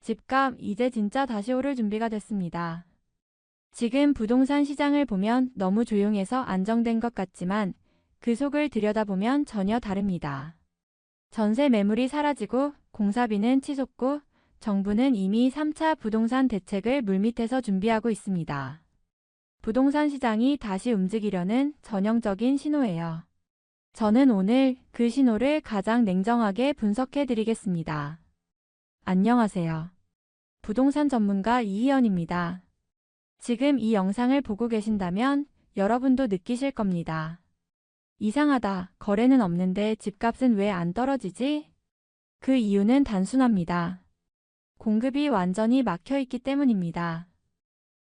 집값 이제 진짜 다시 오를 준비가 됐습니다. 지금 부동산 시장을 보면 너무 조용해서 안정된 것 같지만 그 속을 들여다보면 전혀 다릅니다. 전세 매물이 사라지고 공사비는 치솟고 정부는 이미 3차 부동산 대책을 물밑에서 준비하고 있습니다. 부동산 시장이 다시 움직이려는 전형적인 신호예요. 저는 오늘 그 신호를 가장 냉정하게 분석해 드리겠습니다. 안녕하세요. 부동산 전문가 이희연입니다. 지금 이 영상을 보고 계신다면 여러분도 느끼실 겁니다. 이상하다. 거래는 없는데 집값은 왜 안 떨어지지? 그 이유는 단순합니다. 공급이 완전히 막혀 있기 때문입니다.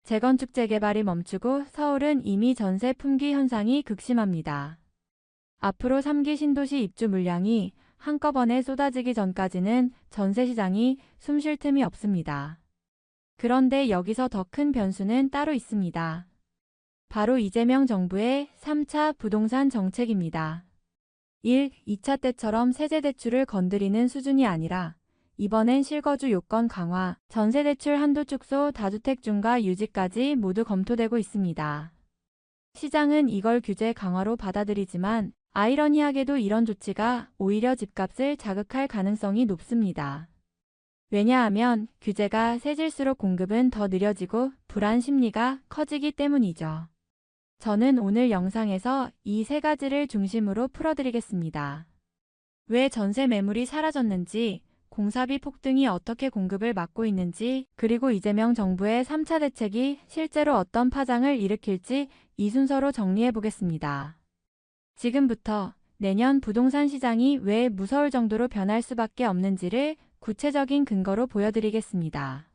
재건축 재개발이 멈추고 서울은 이미 전세 품귀 현상이 극심합니다. 앞으로 3기 신도시 입주 물량이 한꺼번에 쏟아지기 전까지는 전세 시장이 숨 쉴 틈이 없습니다. 그런데 여기서 더 큰 변수는 따로 있습니다. 바로 이재명 정부의 3차 부동산 정책입니다. 1. 2차 때처럼 세제대출을 건드리는 수준이 아니라 이번엔 실거주 요건 강화, 전세대출 한도 축소, 다주택 중과 유지까지 모두 검토되고 있습니다. 시장은 이걸 규제 강화로 받아들이지만 아이러니하게도 이런 조치가 오히려 집값을 자극할 가능성이 높습니다. 왜냐하면 규제가 세질수록 공급은 더 느려지고 불안 심리가 커지기 때문이죠. 저는 오늘 영상에서 이 세 가지를 중심으로 풀어드리겠습니다. 왜 전세 매물이 사라졌는지, 공사비 폭등이 어떻게 공급을 막고 있는지, 그리고 이재명 정부의 3차 대책이 실제로 어떤 파장을 일으킬지 이 순서로 정리해 보겠습니다. 지금부터 내년 부동산 시장이 왜 무서울 정도로 변할 수밖에 없는지를 구체적인 근거로 보여드리겠습니다.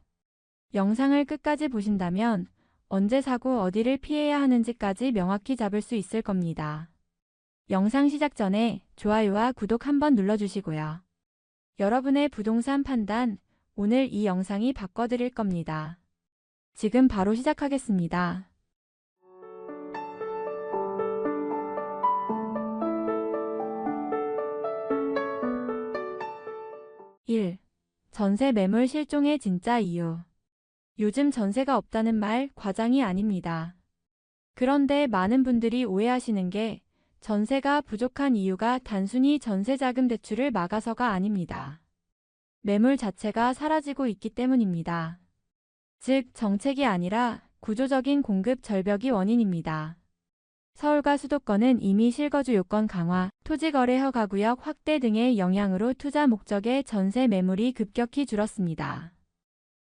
영상을 끝까지 보신다면 언제 사고 어디를 피해야 하는지까지 명확히 잡을 수 있을 겁니다. 영상 시작 전에 좋아요와 구독 한번 눌러주시고요. 여러분의 부동산 판단, 오늘 이 영상이 바꿔드릴 겁니다. 지금 바로 시작하겠습니다. 1. 전세 매물 실종의 진짜 이유. 요즘 전세가 없다는 말 과장이 아닙니다. 그런데 많은 분들이 오해하시는 게 전세가 부족한 이유가 단순히 전세자금 대출을 막아서가 아닙니다. 매물 자체가 사라지고 있기 때문입니다. 즉, 정책이 아니라 구조적인 공급 절벽이 원인입니다. 서울과 수도권은 이미 실거주 요건 강화, 토지거래 허가구역 확대 등의 영향으로 투자 목적의 전세 매물이 급격히 줄었습니다.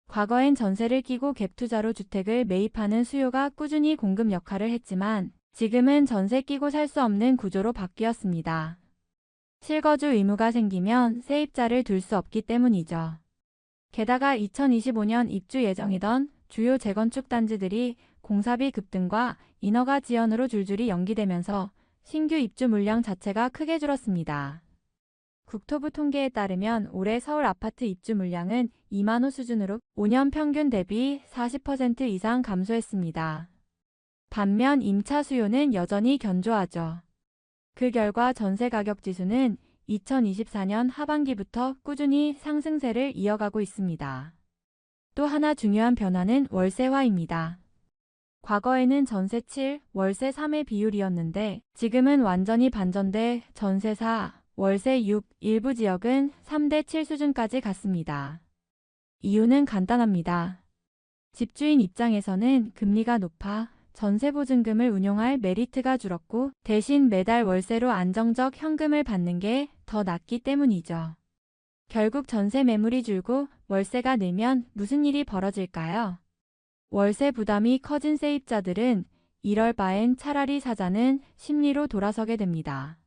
과거엔 전세를 끼고 갭투자로 주택을 매입하는 수요가 꾸준히 공급 역할을 했지만 지금은 전세 끼고 살 수 없는 구조로 바뀌었습니다. 실거주 의무가 생기면 세입자를 둘 수 없기 때문이죠. 게다가 2025년 입주 예정이던 주요 재건축 단지들이 공사비 급등과 인허가 지연으로 줄줄이 연기되면서 신규 입주 물량 자체가 크게 줄었습니다. 국토부 통계에 따르면 올해 서울 아파트 입주 물량은 2만 호 수준으로 5년 평균 대비 40% 이상 감소했습니다. 반면 임차 수요는 여전히 견조하죠. 그 결과 전세 가격 지수는 2024년 하반기부터 꾸준히 상승세를 이어가고 있습니다. 또 하나 중요한 변화는 월세화입니다. 과거에는 전세 7, 월세 3의 비율이었는데 지금은 완전히 반전돼 전세 4, 월세 6, 일부 지역은 3대 7 수준까지 갔습니다. 이유는 간단합니다. 집주인 입장에서는 금리가 높아 전세보증금을 운용할 메리트가 줄었고 대신 매달 월세로 안정적 현금을 받는 게 더 낫기 때문이죠. 결국 전세 매물이 줄고 월세가 늘면 무슨 일이 벌어질까요? 월세 부담이 커진 세입자들은 이럴 바엔 차라리 사자는 심리로 돌아서게 됩니다.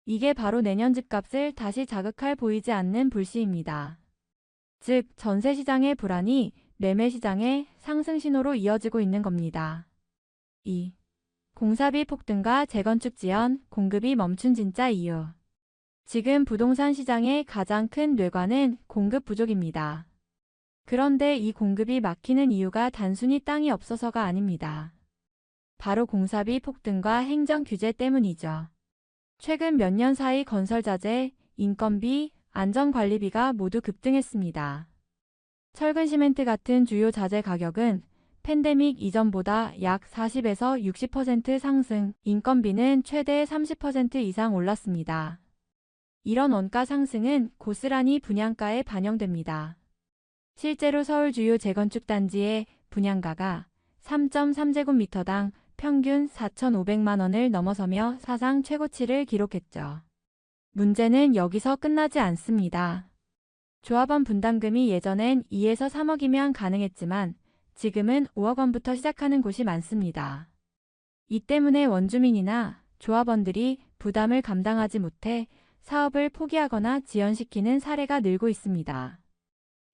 이게 바로 내년 집값을 다시 자극할 보이지 않는 불씨입니다. 즉, 전세 시장의 불안이 매매 시장의 상승 신호로 이어지고 있는 겁니다. 2. 공사비 폭등과 재건축 지연, 공급이 멈춘 진짜 이유. 지금 부동산 시장의 가장 큰 뇌관은 공급 부족입니다. 그런데 이 공급이 막히는 이유가 단순히 땅이 없어서가 아닙니다. 바로 공사비 폭등과 행정 규제 때문이죠. 최근 몇 년 사이 건설자재, 인건비, 안전관리비가 모두 급등했습니다. 철근 시멘트 같은 주요 자재 가격은 팬데믹 이전보다 약 40에서 60% 상승, 인건비는 최대 30% 이상 올랐습니다. 이런 원가 상승은 고스란히 분양가에 반영됩니다. 실제로 서울 주요 재건축 단지의 분양가가 3.3제곱미터당 평균 4,500만 원을 넘어서며 사상 최고치를 기록했죠. 문제는 여기서 끝나지 않습니다. 조합원 분담금이 예전엔 2에서 3억이면 가능했지만 지금은 5억 원부터 시작하는 곳이 많습니다. 이 때문에 원주민이나 조합원들이 부담을 감당하지 못해 사업을 포기하거나 지연시키는 사례가 늘고 있습니다.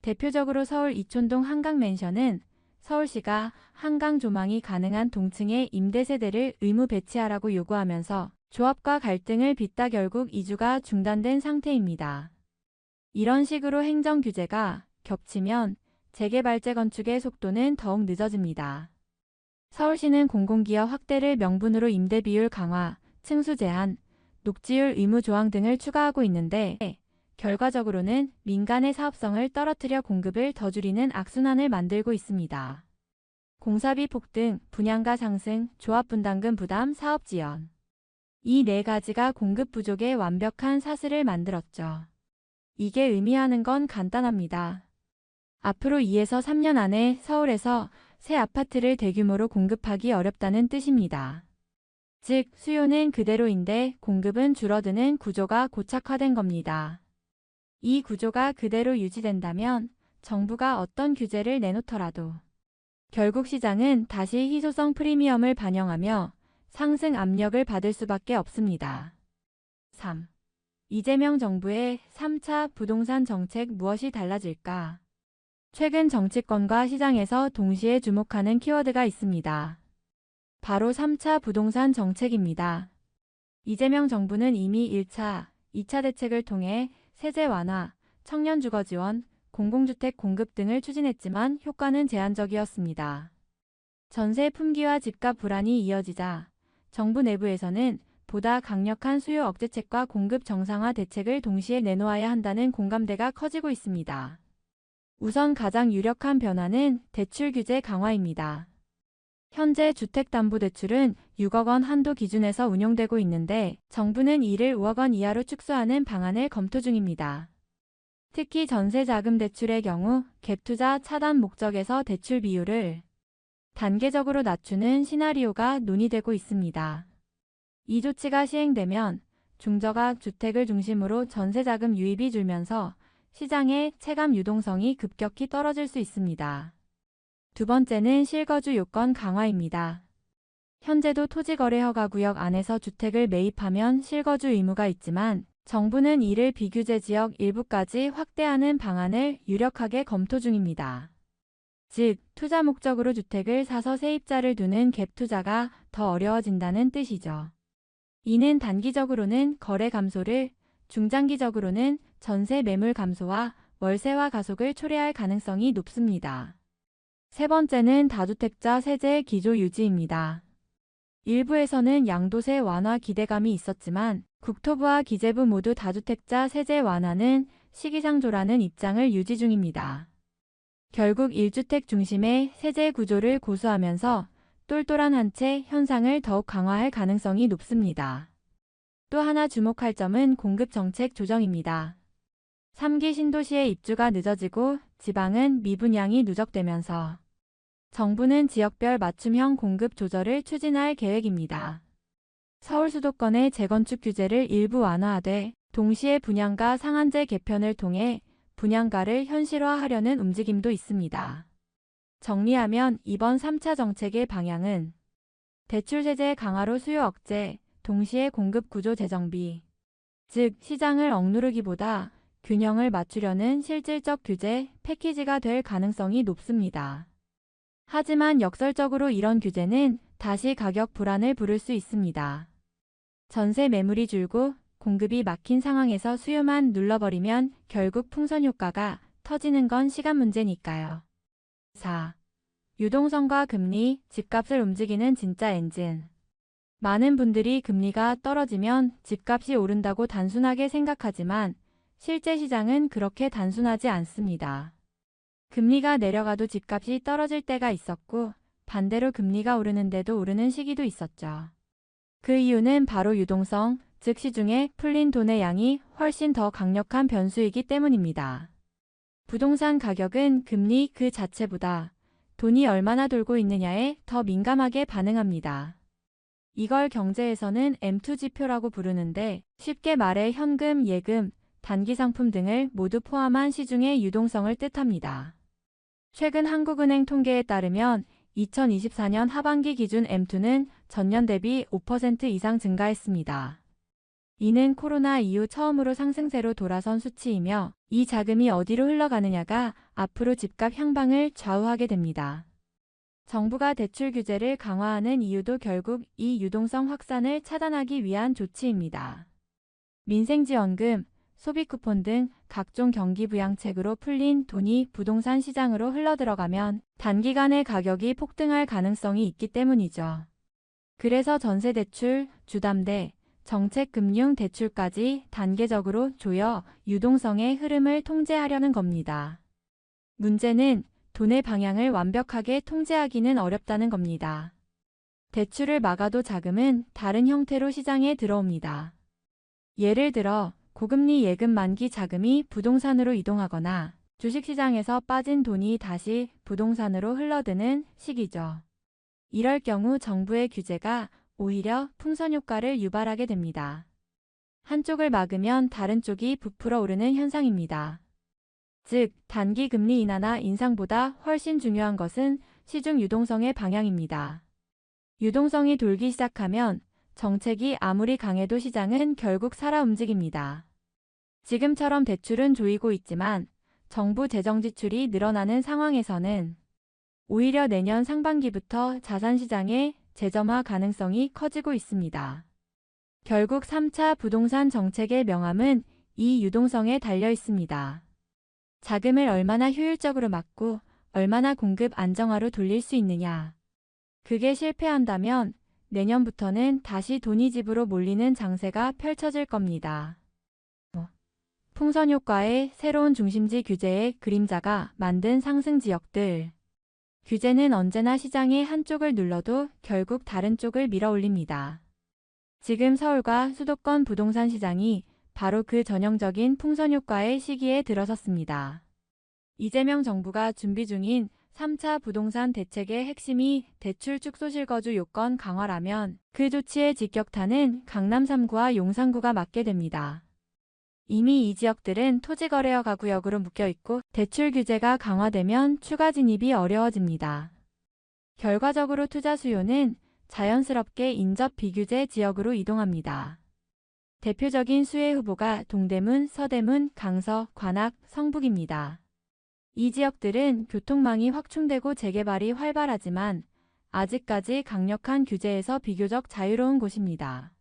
대표적으로 서울 이촌동 한강맨션은 서울시가 한강 조망이 가능한 동층의 임대세대를 의무 배치하라고 요구하면서 조합과 갈등을 빚다 결국 이주가 중단된 상태입니다. 이런 식으로 행정 규제가 겹치면 재개발 재건축의 속도는 더욱 늦어집니다. 서울시는 공공기업 확대를 명분으로 임대 비율 강화, 층수 제한, 녹지율 의무 조항 등을 추가하고 있는데 결과적으로는 민간의 사업성을 떨어뜨려 공급을 더 줄이는 악순환을 만들고 있습니다. 공사비 폭등, 분양가 상승, 조합 분담금 부담, 사업 지연. 이 네 가지가 공급 부족의 완벽한 사슬을 만들었죠. 이게 의미하는 건 간단합니다. 앞으로 2에서 3년 안에 서울에서 새 아파트를 대규모로 공급하기 어렵다는 뜻입니다. 즉, 수요는 그대로인데 공급은 줄어드는 구조가 고착화된 겁니다. 이 구조가 그대로 유지된다면 정부가 어떤 규제를 내놓더라도 결국 시장은 다시 희소성 프리미엄을 반영하며 상승 압력을 받을 수밖에 없습니다. 3. 이재명 정부의 3차 부동산 정책 무엇이 달라질까? 최근 정치권과 시장에서 동시에 주목하는 키워드가 있습니다. 바로 3차 부동산 정책입니다. 이재명 정부는 이미 1차, 2차 대책을 통해 세제 완화, 청년 주거 지원, 공공주택 공급 등을 추진했지만 효과는 제한적이었습니다. 전세 품귀와 집값 불안이 이어지자 정부 내부에서는 보다 강력한 수요 억제책과 공급 정상화 대책을 동시에 내놓아야 한다는 공감대가 커지고 있습니다. 우선 가장 유력한 변화는 대출 규제 강화입니다. 현재 주택담보대출은 6억 원 한도 기준에서 운용되고 있는데 정부는 이를 5억 원 이하로 축소하는 방안을 검토 중입니다. 특히 전세자금 대출의 경우 갭투자 차단 목적에서 대출 비율을 단계적으로 낮추는 시나리오가 논의되고 있습니다. 이 조치가 시행되면 중저가 주택을 중심으로 전세자금 유입이 줄면서 시장의 체감 유동성이 급격히 떨어질 수 있습니다. 두 번째는 실거주 요건 강화입니다. 현재도 토지거래허가구역 안에서 주택을 매입하면 실거주 의무가 있지만 정부는 이를 비규제 지역 일부까지 확대하는 방안을 유력하게 검토 중입니다. 즉, 투자 목적으로 주택을 사서 세입자를 두는 갭 투자가 더 어려워진다는 뜻이죠. 이는 단기적으로는 거래 감소를, 중장기적으로는 전세 매물 감소와 월세화 가속을 초래할 가능성이 높습니다. 세 번째는 다주택자 세제 기조 유지입니다. 일부에서는 양도세 완화 기대감이 있었지만 국토부와 기재부 모두 다주택자 세제 완화는 시기상조라는 입장을 유지 중입니다. 결국 1주택 중심의 세제 구조를 고수하면서 똘똘한 한 채 현상을 더욱 강화할 가능성이 높습니다. 또 하나 주목할 점은 공급 정책 조정입니다. 3기 신도시의 입주가 늦어지고 지방은 미분양이 누적되면서 정부는 지역별 맞춤형 공급 조절을 추진할 계획입니다. 서울 수도권의 재건축 규제를 일부 완화하되 동시에 분양가 상한제 개편을 통해 분양가를 현실화하려는 움직임도 있습니다. 정리하면 이번 3차 정책의 방향은 대출 세제 강화로 수요 억제, 동시에 공급 구조 재정비, 즉 시장을 억누르기보다 균형을 맞추려는 실질적 규제 패키지가 될 가능성이 높습니다. 하지만 역설적으로 이런 규제는 다시 가격 불안을 부를 수 있습니다. 전세 매물이 줄고 공급이 막힌 상황에서 수요만 눌러버리면 결국 풍선 효과가 터지는 건 시간 문제니까요. 4. 유동성과 금리, 집값을 움직이는 진짜 엔진. 많은 분들이 금리가 떨어지면 집값이 오른다고 단순하게 생각하지만 실제 시장은 그렇게 단순하지 않습니다. 금리가 내려가도 집값이 떨어질 때가 있었고 반대로 금리가 오르는데도 오르는 시기도 있었죠. 그 이유는 바로 유동성, 즉 시중에 풀린 돈의 양이 훨씬 더 강력한 변수이기 때문입니다. 부동산 가격은 금리 그 자체보다 돈이 얼마나 돌고 있느냐에 더 민감하게 반응합니다. 이걸 경제에서는 M2 지표라고 부르는데 쉽게 말해 현금, 예금, 단기 상품 등을 모두 포함한 시중의 유동성을 뜻합니다. 최근 한국은행 통계에 따르면 2024년 하반기 기준 M2는 전년 대비 5% 이상 증가했습니다. 이는 코로나 이후 처음으로 상승세로 돌아선 수치이며 이 자금이 어디로 흘러가느냐가 앞으로 집값 향방을 좌우하게 됩니다. 정부가 대출 규제를 강화하는 이유도 결국 이 유동성 확산을 차단하기 위한 조치입니다. 민생지원금, 소비쿠폰 등 각종 경기부양책으로 풀린 돈이 부동산 시장으로 흘러들어가면 단기간에 가격이 폭등할 가능성이 있기 때문이죠. 그래서 전세대출, 주담대, 정책금융대출까지 단계적으로 조여 유동성의 흐름을 통제하려는 겁니다. 문제는 돈의 방향을 완벽하게 통제하기는 어렵다는 겁니다. 대출을 막아도 자금은 다른 형태로 시장에 들어옵니다. 예를 들어 고금리 예금 만기 자금이 부동산으로 이동하거나 주식시장에서 빠진 돈이 다시 부동산으로 흘러드는 시기죠. 이럴 경우 정부의 규제가 오히려 풍선 효과를 유발하게 됩니다. 한쪽을 막으면 다른 쪽이 부풀어 오르는 현상입니다. 즉, 단기 금리 인하나 인상보다 훨씬 중요한 것은 시중 유동성의 방향입니다. 유동성이 돌기 시작하면 정책이 아무리 강해도 시장은 결국 살아 움직입니다. 지금처럼 대출은 조이고 있지만 정부 재정 지출이 늘어나는 상황에서는 오히려 내년 상반기부터 자산시장의 재점화 가능성이 커지고 있습니다. 결국 3차 부동산 정책의 명암은 이 유동성에 달려 있습니다. 자금을 얼마나 효율적으로 막고 얼마나 공급 안정화로 돌릴 수 있느냐. 그게 실패한다면 내년부터는 다시 돈이 집으로 몰리는 장세가 펼쳐질 겁니다. 풍선 효과의 새로운 중심지 규제의 그림자가 만든 상승 지역들. 규제는 언제나 시장의 한쪽을 눌러도 결국 다른 쪽을 밀어 올립니다. 지금 서울과 수도권 부동산 시장이 바로 그 전형적인 풍선 효과의 시기에 들어섰습니다. 이재명 정부가 준비 중인 3차 부동산 대책의 핵심이 대출 축소 실거주 요건 강화라면 그 조치의 직격탄은 강남 3구와 용산구가 맞게 됩니다. 이미 이 지역들은 토지거래허가 구역으로 묶여있고 대출 규제가 강화되면 추가 진입이 어려워집니다. 결과적으로 투자 수요는 자연스럽게 인접 비규제 지역으로 이동합니다. 대표적인 수혜 후보가 동대문, 서대문, 강서, 관악, 성북입니다. 이 지역들은 교통망이 확충되고 재개발이 활발하지만 아직까지 강력한 규제에서 비교적 자유로운 곳입니다.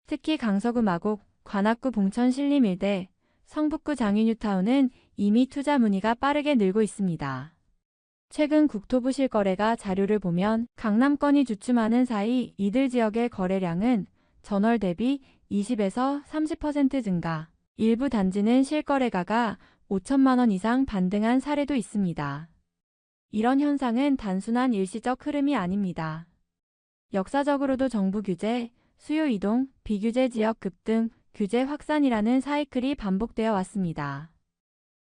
특히 강서구 마곡, 관악구 봉천 신림 일대, 성북구 장위 뉴타운은 이미 투자 문의가 빠르게 늘고 있습니다. 최근 국토부 실거래가 자료를 보면 강남권이 주춤하는 사이 이들 지역의 거래량은 전월 대비 20에서 30% 증가, 일부 단지는 실거래가가 5천만 원 이상 반등한 사례도 있습니다. 이런 현상은 단순한 일시적 흐름이 아닙니다. 역사적으로도 정부 규제, 수요 이동, 비규제 지역 급등, 규제 확산이라는 사이클이 반복되어 왔습니다.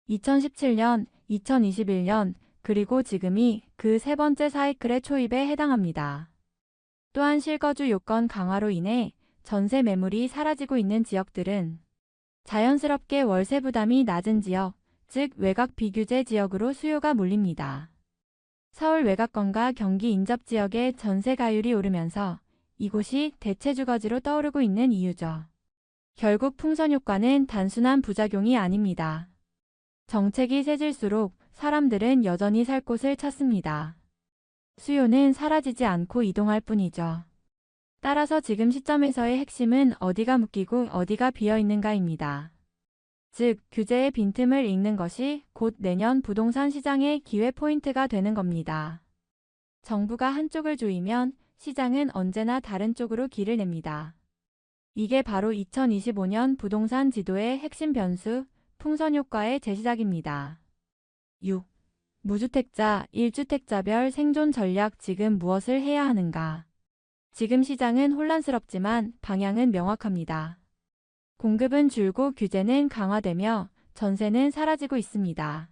2017년, 2021년, 그리고 지금이 그 세 번째 사이클의 초입에 해당합니다. 또한 실거주 요건 강화로 인해 전세 매물이 사라지고 있는 지역들은 자연스럽게 월세 부담이 낮은 지역, 즉 외곽 비규제 지역으로 수요가 몰립니다. 서울 외곽권과 경기 인접 지역의 전세 가율이 오르면서 이곳이 대체 주거지로 떠오르고 있는 이유죠. 결국 풍선 효과는 단순한 부작용이 아닙니다. 정책이 세질수록 사람들은 여전히 살 곳을 찾습니다. 수요는 사라지지 않고 이동할 뿐이죠. 따라서 지금 시점에서의 핵심은 어디가 묶이고 어디가 비어있는가입니다. 즉, 규제의 빈틈을 잇는 것이 곧 내년 부동산 시장의 기회 포인트가 되는 겁니다. 정부가 한쪽을 조이면 시장은 언제나 다른 쪽으로 길을 냅니다. 이게 바로 2025년 부동산 지도의 핵심 변수, 풍선 효과의 재시작입니다. 6. 무주택자, 1주택자별 생존 전략 지금 무엇을 해야 하는가? 지금 시장은 혼란스럽지만 방향은 명확합니다. 공급은 줄고 규제는 강화되며 전세는 사라지고 있습니다.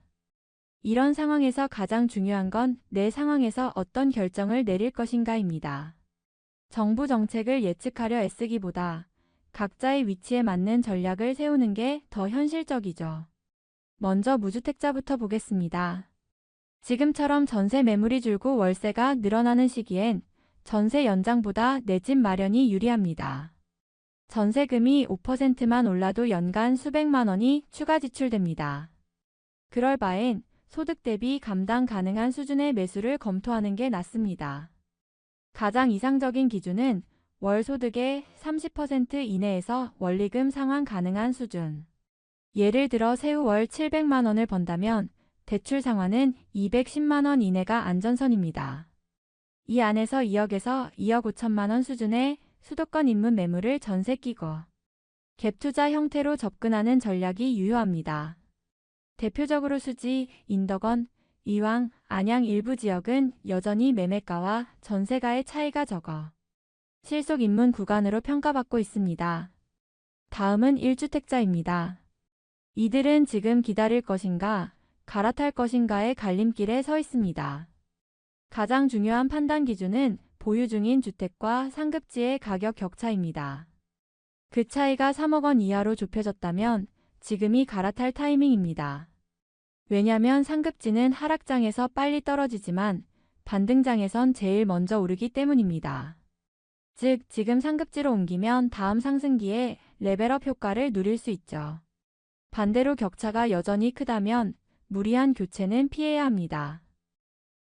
이런 상황에서 가장 중요한 건 내 상황에서 어떤 결정을 내릴 것인가입니다. 정부 정책을 예측하려 애쓰기보다 각자의 위치에 맞는 전략을 세우는 게 더 현실적이죠. 먼저 무주택자부터 보겠습니다. 지금처럼 전세 매물이 줄고 월세가 늘어나는 시기엔 전세 연장보다 내 집 마련이 유리합니다. 전세금이 5%만 올라도 연간 수백만 원이 추가 지출됩니다. 그럴 바엔 소득 대비 감당 가능한 수준의 매수를 검토하는 게 낫습니다. 가장 이상적인 기준은 월 소득의 30% 이내에서 원리금 상환 가능한 수준. 예를 들어 세후 월 700만 원을 번다면 대출 상환은 210만 원 이내가 안전선입니다. 이 안에서 2억에서 2억 5천만 원 수준의 수도권 입문 매물을 전세 끼고 갭 투자 형태로 접근하는 전략이 유효합니다. 대표적으로 수지, 인덕원, 이왕, 안양 일부 지역은 여전히 매매가와 전세가의 차이가 적어 실속 입문 구간으로 평가받고 있습니다. 다음은 1주택자입니다. 이들은 지금 기다릴 것인가, 갈아탈 것인가의 갈림길에 서 있습니다. 가장 중요한 판단 기준은 보유 중인 주택과 상급지의 가격 격차입니다. 그 차이가 3억 원 이하로 좁혀졌다면 지금이 갈아탈 타이밍입니다. 왜냐면 상급지는 하락장에서 빨리 떨어지지만 반등장에선 제일 먼저 오르기 때문입니다. 즉, 지금 상급지로 옮기면 다음 상승기에 레벨업 효과를 누릴 수 있죠. 반대로 격차가 여전히 크다면 무리한 교체는 피해야 합니다.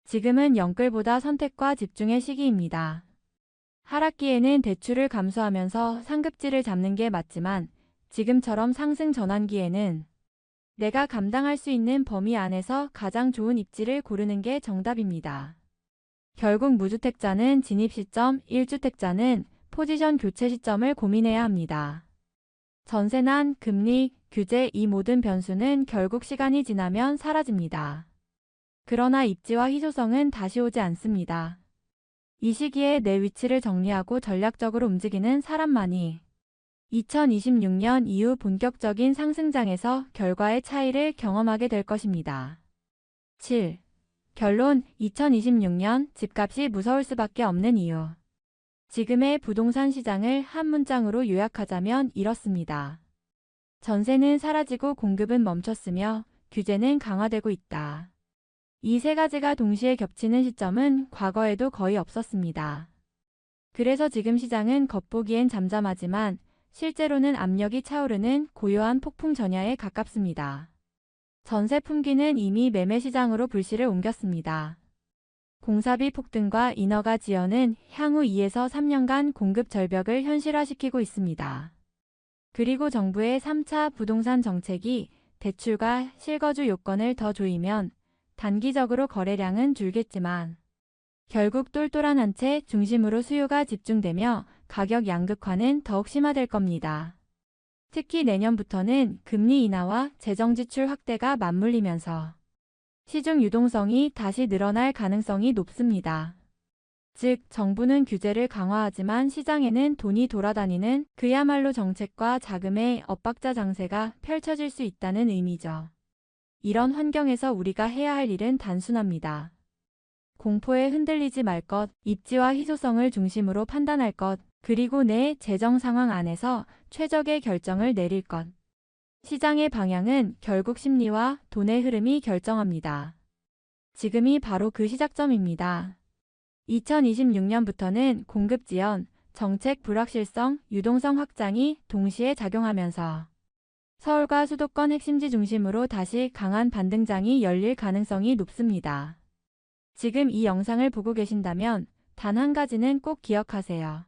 지금은 영끌보다 선택과 집중의 시기입니다. 하락기에는 대출을 감수하면서 상급지를 잡는 게 맞지만 지금처럼 상승 전환기에는 내가 감당할 수 있는 범위 안에서 가장 좋은 입지를 고르는 게 정답입니다. 결국 무주택자는 진입 시점, 1주택자는 포지션 교체 시점을 고민해야 합니다. 전세난, 금리, 규제 이 모든 변수는 결국 시간이 지나면 사라집니다. 그러나 입지와 희소성은 다시 오지 않습니다. 이 시기에 내 위치를 정리하고 전략적으로 움직이는 사람만이 2026년 이후 본격적인 상승장에서 결과의 차이를 경험하게 될 것입니다. 7. 결론 2026년 집값이 무서울 수밖에 없는 이유. 지금의 부동산 시장을 한 문장으로 요약하자면 이렇습니다. 전세는 사라지고 공급은 멈췄으며 규제는 강화되고 있다. 이 세 가지가 동시에 겹치는 시점은 과거에도 거의 없었습니다. 그래서 지금 시장은 겉보기엔 잠잠하지만 실제로는 압력이 차오르는 고요한 폭풍 전야에 가깝습니다. 전세 품귀는 이미 매매 시장으로 불씨를 옮겼습니다. 공사비 폭등과 인허가 지연은 향후 2에서 3년간 공급 절벽을 현실화시키고 있습니다. 그리고 정부의 3차 부동산 정책이 대출과 실거주 요건을 더 조이면 단기적으로 거래량은 줄겠지만 결국 똘똘한 한 채 중심으로 수요가 집중되며 가격 양극화는 더욱 심화될 겁니다. 특히 내년부터는 금리 인하와 재정 지출 확대가 맞물리면서 시중 유동성이 다시 늘어날 가능성이 높습니다. 즉, 정부는 규제를 강화하지만 시장에는 돈이 돌아다니는 그야말로 정책과 자금의 엇박자 장세가 펼쳐질 수 있다는 의미죠. 이런 환경에서 우리가 해야 할 일은 단순합니다. 공포에 흔들리지 말 것, 입지와 희소성을 중심으로 판단할 것, 그리고 내 재정 상황 안에서 최적의 결정을 내릴 것. 시장의 방향은 결국 심리와 돈의 흐름이 결정합니다. 지금이 바로 그 시작점입니다. 2026년부터는 공급 지연, 정책 불확실성, 유동성 확장이 동시에 작용하면서 서울과 수도권 핵심지 중심으로 다시 강한 반등장이 열릴 가능성이 높습니다. 지금 이 영상을 보고 계신다면 단 한 가지는 꼭 기억하세요.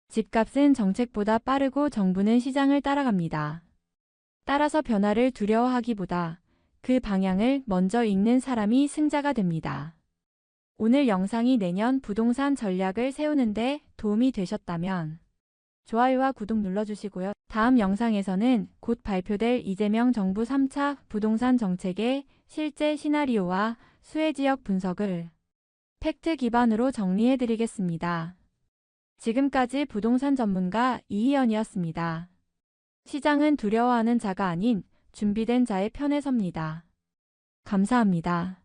집값은 정책보다 빠르고 정부는 시장을 따라갑니다. 따라서 변화를 두려워하기보다 그 방향을 먼저 읽는 사람이 승자가 됩니다. 오늘 영상이 내년 부동산 전략을 세우는데 도움이 되셨다면 좋아요와 구독 눌러주시고요. 다음 영상에서는 곧 발표될 이재명 정부 3차 부동산 정책의 실제 시나리오와 수혜 지역 분석을 팩트 기반으로 정리해 드리겠습니다. 지금까지 부동산 전문가 이희연이었습니다. 시장은 두려워하는 자가 아닌 준비된 자의 편에 섭니다. 감사합니다.